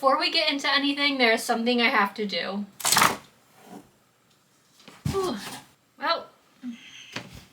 before we get into anything, there's something I have to do. Whew. Well,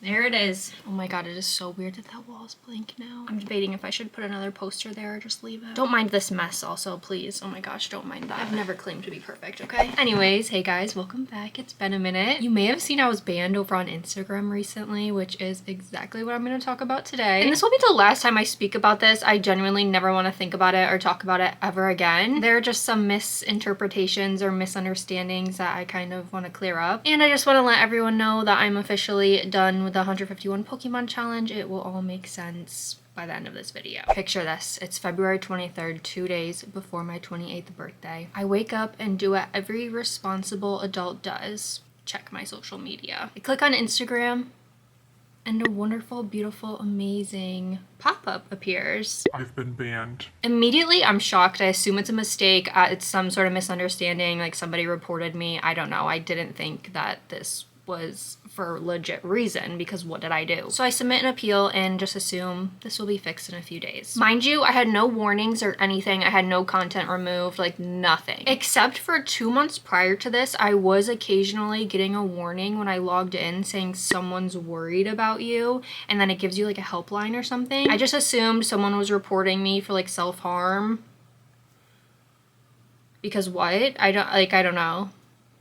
there it is. Oh my god, it is so weird that that wall is blank now. I'm debating if I should put another poster there or just leave it. Don't mind this mess also, please. Oh my gosh, don't mind that. I've never claimed to be perfect, okay? Anyways, hey guys, welcome back. It's been a minute. You may have seen I was banned over on Instagram recently, which is exactly what I'm going to talk about today. And this will be the last time I speak about this. I genuinely never want to think about it or talk about it ever again. There are just some misinterpretations or misunderstandings that I kind of want to clear up. And I just want to let everyone know that I'm officially done with the 151 Pokemon challenge. It will all make sense by the end of this video. Picture this. It's February 23rd, 2 days before my 28th birthday. I wake up and do what every responsible adult does. Check my social media. I click on Instagram and a wonderful, beautiful, amazing pop-up appears. I've been banned. Immediately, I'm shocked. I assume it's a mistake. It's some sort of misunderstanding, like somebody reported me. I don't know. I didn't think that this was for legit reason, because what did I do? So I submit an appeal and just assume this will be fixed in a few days. Mind you, I had no warnings or anything. I had no content removed, like nothing. Except for 2 months prior to this, I was occasionally getting a warning when I logged in saying someone's worried about you, and then it gives you like a helpline or something. I just assumed someone was reporting me for like self-harm. Because what? I don't know.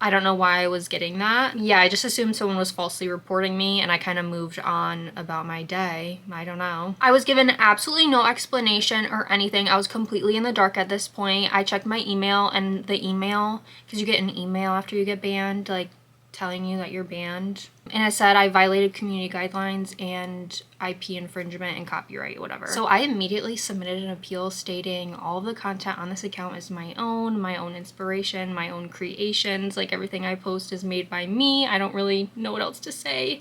I don't know why I was getting that. Yeah, I just assumed someone was falsely reporting me and I kind of moved on about my day. I don't know. I was given absolutely no explanation or anything. I was completely in the dark at this point. I checked my email, and the email, because you get an email after you get banned, like telling you that you're banned. And it said I violated community guidelines and IP infringement and copyright, whatever. So I immediately submitted an appeal stating all of the content on this account is my own inspiration, my own creations. Like everything I post is made by me. I don't really know what else to say.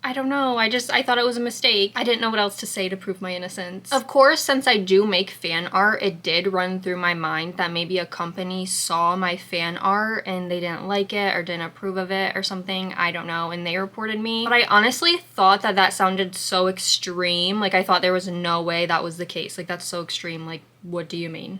I don't know. I thought it was a mistake. I didn't know what else to say to prove my innocence. Of course, since I do make fan art, it did run through my mind that maybe a company saw my fan art and they didn't like it or didn't approve of it or something. I don't know. And they reported me. But I honestly thought that that sounded so extreme. Like I thought there was no way that was the case. Like that's so extreme. Like what do you mean?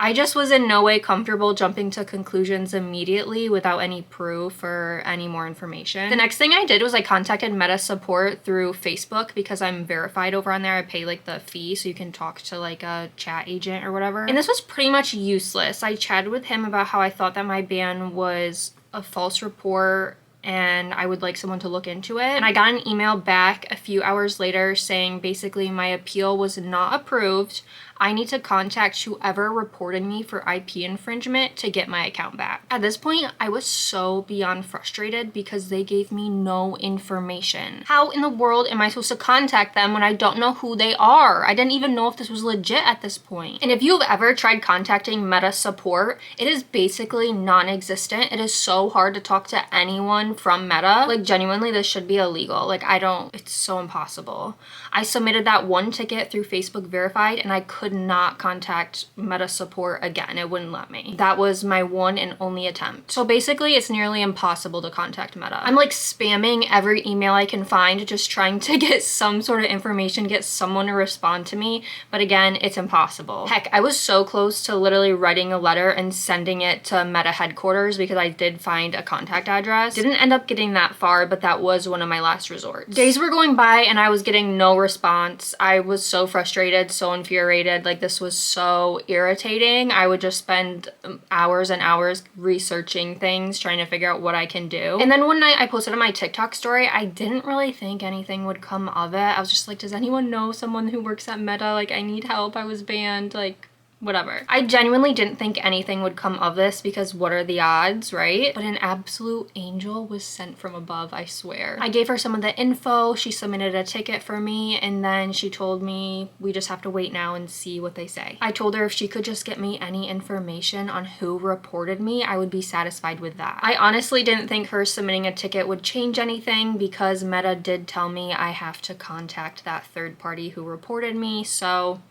I just was in no way comfortable jumping to conclusions immediately without any proof or any more information. The next thing I did was I contacted Meta support through Facebook because I'm verified over on there. I pay like the fee so you can talk to like a chat agent or whatever. And this was pretty much useless. I chatted with him about how I thought that my ban was a false report and I would like someone to look into it. And I got an email back a few hours later saying basically my appeal was not approved. I need to contact whoever reported me for IP infringement to get my account back. At this point, I was so beyond frustrated because they gave me no information. How in the world am I supposed to contact them when I don't know who they are? I didn't even know if this was legit at this point. And if you've ever tried contacting Meta support, it is basically non-existent. It is so hard to talk to anyone from Meta. Like genuinely, this should be illegal. Like it's so impossible. I submitted that one ticket through Facebook Verified and I could not contact Meta support again. It wouldn't let me. That was my one and only attempt. So basically it's nearly impossible to contact Meta. I'm like spamming every email I can find, just trying to get some sort of information, get someone to respond to me. But again, it's impossible. Heck, I was so close to literally writing a letter and sending it to Meta headquarters because I did find a contact address. Didn't end up getting that far, but that was one of my last resorts. Days were going by and I was getting no response. I was so frustrated, so infuriated. Like this was so irritating. I would just spend hours and hours researching things, trying to figure out what I can do. And then one night I posted on my TikTok story. I didn't really think anything would come of it. I was just like, does anyone know someone who works at Meta? Like I need help. I was banned. Like whatever. I genuinely didn't think anything would come of this because what are the odds, right? But an absolute angel was sent from above, I swear. I gave her some of the info, she submitted a ticket for me, and then she told me we just have to wait now and see what they say. I told her if she could just get me any information on who reported me, I would be satisfied with that. I honestly didn't think her submitting a ticket would change anything because Meta did tell me I have to contact that third party who reported me, so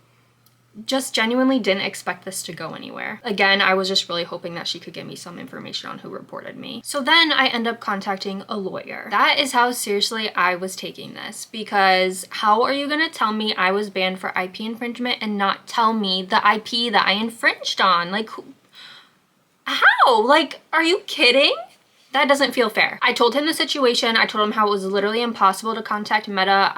just genuinely didn't expect this to go anywhere. Again, I was just really hoping that she could give me some information on who reported me. So then I end up contacting a lawyer. That is how seriously I was taking this, because how are you gonna tell me I was banned for IP infringement and not tell me the IP that I infringed on? Like, how? Like, are you kidding? That doesn't feel fair. I told him the situation. I told him how it was literally impossible to contact Meta.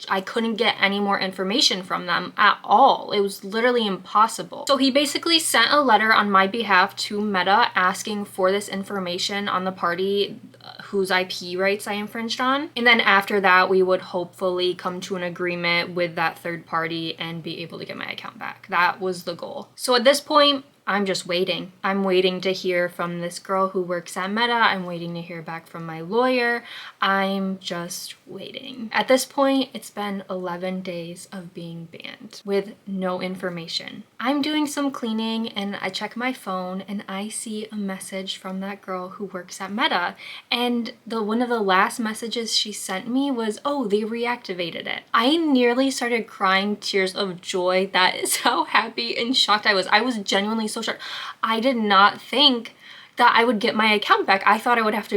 I couldn't get any more information from them at all. It was literally impossible. So he basically sent a letter on my behalf to Meta asking for this information on the party whose IP rights I infringed on. And then after that, we would hopefully come to an agreement with that third party and be able to get my account back. That was the goal. So at this point, I'm just waiting. I'm waiting to hear from this girl who works at Meta. I'm waiting to hear back from my lawyer. I'm just waiting. At this point, it's been 11 days of being banned with no information. I'm doing some cleaning and I check my phone and I see a message from that girl who works at Meta. And one of the last messages she sent me was, oh, they reactivated it. I nearly started crying tears of joy. That is how happy and shocked I was. I was genuinely so shocked. I did not think that I would get my account back. I thought I would have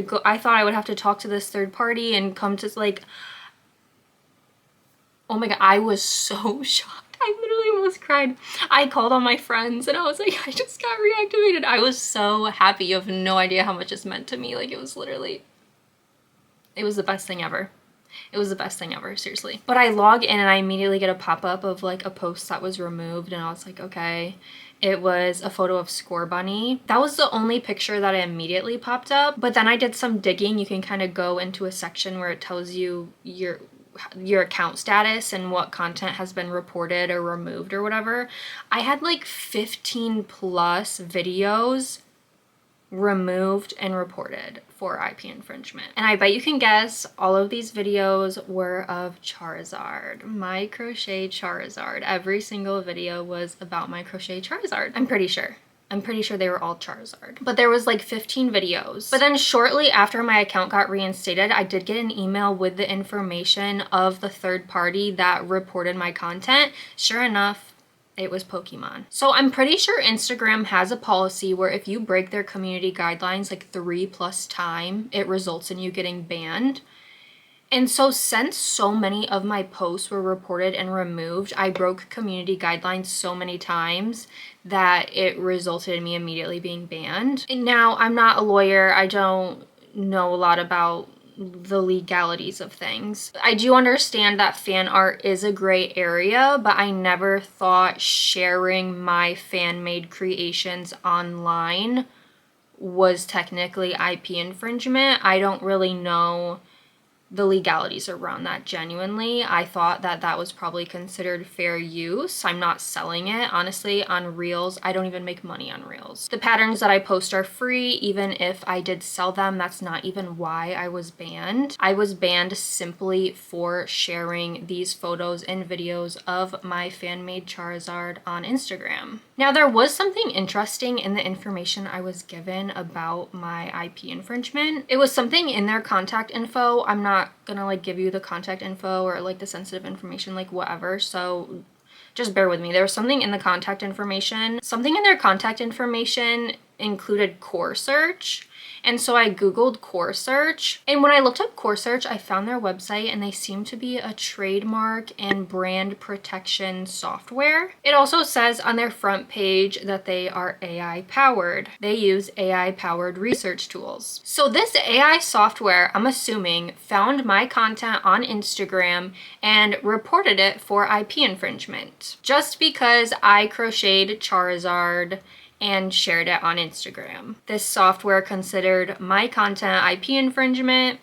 to talk to this third party and come to, like, oh my God, I was so shocked. I literally almost cried. I called all my friends and I was like, I just got reactivated. I was so happy. You have no idea how much this meant to me. Like, it was the best thing ever. It was the best thing ever, seriously. But I log in and I immediately get a pop-up of like a post that was removed and I was like, okay. It was a photo of Score Bunny. That was the only picture that immediately popped up. But then I did some digging. You can kind of go into a section where it tells you your account status and what content has been reported or removed or whatever. I had like 15 plus videos removed and reported for IP infringement. And I bet you can guess all of these videos were of Charizard, my crochet Charizard. Every single video was about my crochet Charizard. I'm pretty sure they were all Charizard. But there was like 15 videos. But then shortly after my account got reinstated, I did get an email with the information of the third party that reported my content. Sure enough, it was Pokemon. So I'm pretty sure Instagram has a policy where if you break their community guidelines like 3+ times, it results in you getting banned. And so since so many of my posts were reported and removed, I broke community guidelines so many times that it resulted in me immediately being banned. And now I'm not a lawyer. I don't know a lot about the legalities of things. I do understand that fan art is a gray area, but I never thought sharing my fan-made creations online was technically IP infringement. I don't really know the legalities around that genuinely. I thought that that was probably considered fair use. I'm not selling it. Honestly, on Reels, I don't even make money on Reels. The patterns that I post are free. Even if I did sell them, that's not even why I was banned. I was banned simply for sharing these photos and videos of my fan-made Charizard on Instagram. Now, there was something interesting in the information I was given about my IP infringement. It was something in their contact info. I'm not gonna like give you the contact info or like the sensitive information, like whatever, so just bear with me. There was something in the contact information. Something in their contact information included core search. And so I Googled core search. And when I looked up core search, I found their website and they seem to be a trademark and brand protection software. It also says on their front page that they are AI powered. They use AI powered research tools. So this AI software, I'm assuming, found my content on Instagram and reported it for IP infringement. Just because I crocheted Charizard and shared it on Instagram. This software considered my content IP infringement,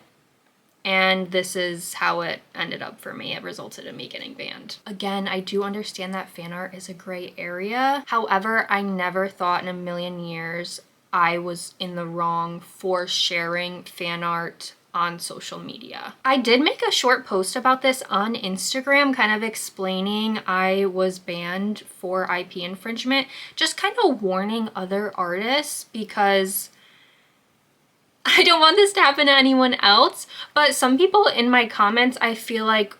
and this is how it ended up for me. It resulted in me getting banned. Again, I do understand that fan art is a gray area. However, I never thought in a million years I was in the wrong for sharing fan art on social media. I did make a short post about this on Instagram, kind of explaining I was banned for IP infringement, just kind of warning other artists because I don't want this to happen to anyone else. But some people in my comments, I feel like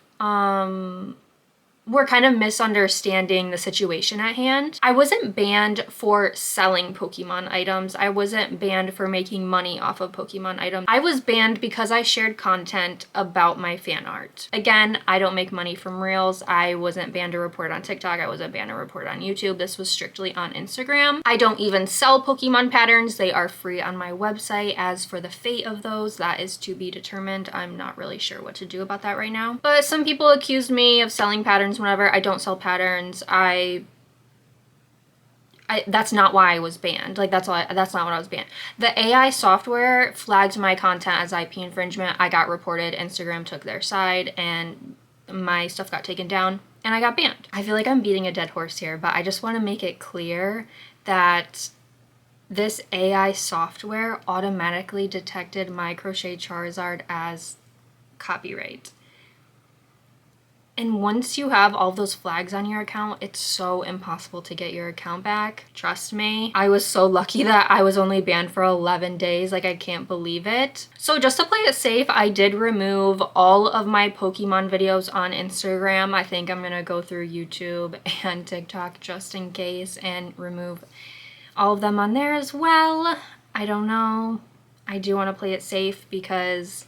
we're kind of misunderstanding the situation at hand. I wasn't banned for selling Pokemon items. I wasn't banned for making money off of Pokemon items. I was banned because I shared content about my fan art. Again, I don't make money from Reels. I wasn't banned to report on TikTok. I wasn't banned to report on YouTube. This was strictly on Instagram. I don't even sell Pokemon patterns. They are free on my website. As for the fate of those, that is to be determined. I'm not really sure what to do about that right now. But some people accused me of selling patterns whenever. I don't sell patterns. That's not why I was banned. Like, that's not what I was banned. The AI software flagged my content as IP infringement. I got reported. Instagram took their side and my stuff got taken down and I got banned. I feel like I'm beating a dead horse here, but I just want to make it clear that this AI software automatically detected my Crochet Charizard as copyright. And once you have all those flags on your account, it's so impossible to get your account back. Trust me. I was so lucky that I was only banned for 11 days. Like, I can't believe it. So just to play it safe, I did remove all of my Pokemon videos on Instagram. I think I'm gonna go through YouTube and TikTok just in case and remove all of them on there as well. I don't know. I do want to play it safe because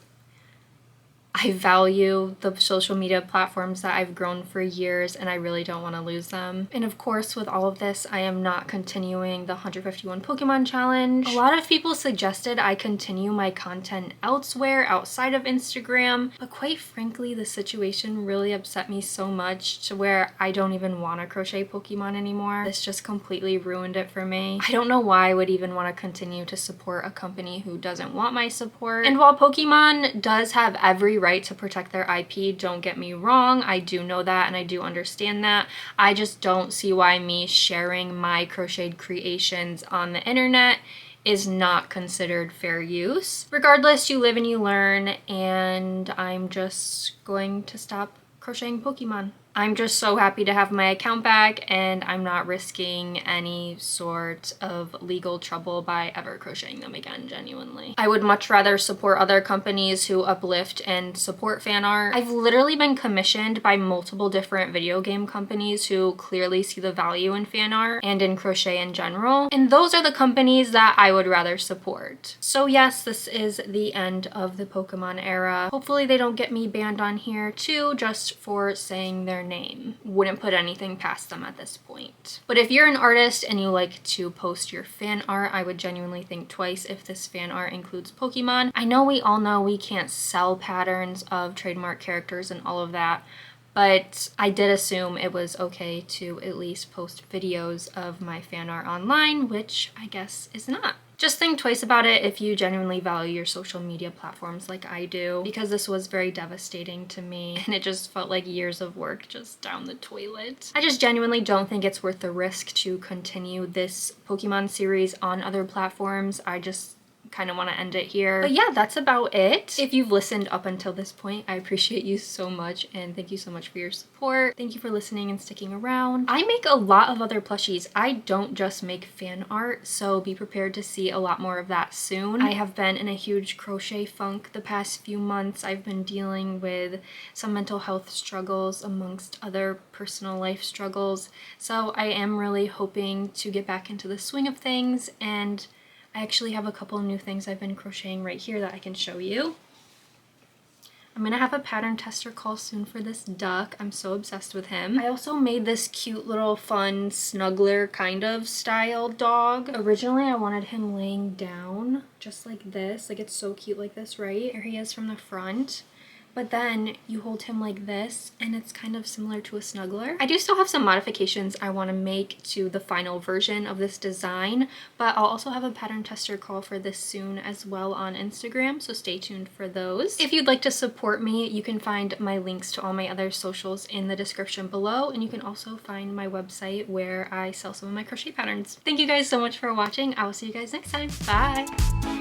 I value the social media platforms that I've grown for years and I really don't want to lose them. And of course, with all of this, I am not continuing the 151 Pokemon challenge. A lot of people suggested I continue my content elsewhere outside of Instagram, but quite frankly, the situation really upset me so much to where I don't even want to crochet Pokemon anymore. This just completely ruined it for me. I don't know why I would even want to continue to support a company who doesn't want my support. And while Pokemon does have every right to protect their IP, don't get me wrong, I do know that and I do understand that. I just don't see why me sharing my crocheted creations on the internet is not considered fair use. Regardless, you live and you learn, and I'm just going to stop crocheting Pokemon. I'm just so happy to have my account back and I'm not risking any sort of legal trouble by ever crocheting them again, genuinely. I would much rather support other companies who uplift and support fan art. I've literally been commissioned by multiple different video game companies who clearly see the value in fan art and in crochet in general, and those are the companies that I would rather support. So yes, this is the end of the Pokemon era. Hopefully they don't get me banned on here too, just for saying their name. Wouldn't put anything past them at this point. But if you're an artist and you like to post your fan art, I would genuinely think twice if this fan art includes Pokemon. I know we all know we can't sell patterns of trademark characters and all of that, but I did assume it was okay to at least post videos of my fan art online, which I guess is not. Just think twice about it if you genuinely value your social media platforms like I do, because this was very devastating to me and it just felt like years of work just down the toilet. I just genuinely don't think it's worth the risk to continue this Pokemon series on other platforms. I just kind of want to end it here. But yeah, that's about it. If you've listened up until this point, I appreciate you so much and thank you so much for your support. Thank you for listening and sticking around. I make a lot of other plushies. I don't just make fan art, so be prepared to see a lot more of that soon. I have been in a huge crochet funk the past few months. I've been dealing with some mental health struggles amongst other personal life struggles, so I am really hoping to get back into the swing of things, and I actually have a couple of new things I've been crocheting right here that I can show you. I'm gonna have a pattern tester call soon for this duck. I'm so obsessed with him. I also made this cute little fun snuggler kind of style dog. Originally I wanted him laying down just like this. Like, it's so cute like this, right? Here he is from the front. But then you hold him like this and it's kind of similar to a snuggler. I do still have some modifications I want to make to the final version of this design, but I'll also have a pattern tester call for this soon as well on Instagram, so stay tuned for those. If you'd like to support me, you can find my links to all my other socials in the description below, and you can also find my website where I sell some of my crochet patterns. Thank you guys so much for watching. I will see you guys next time. Bye!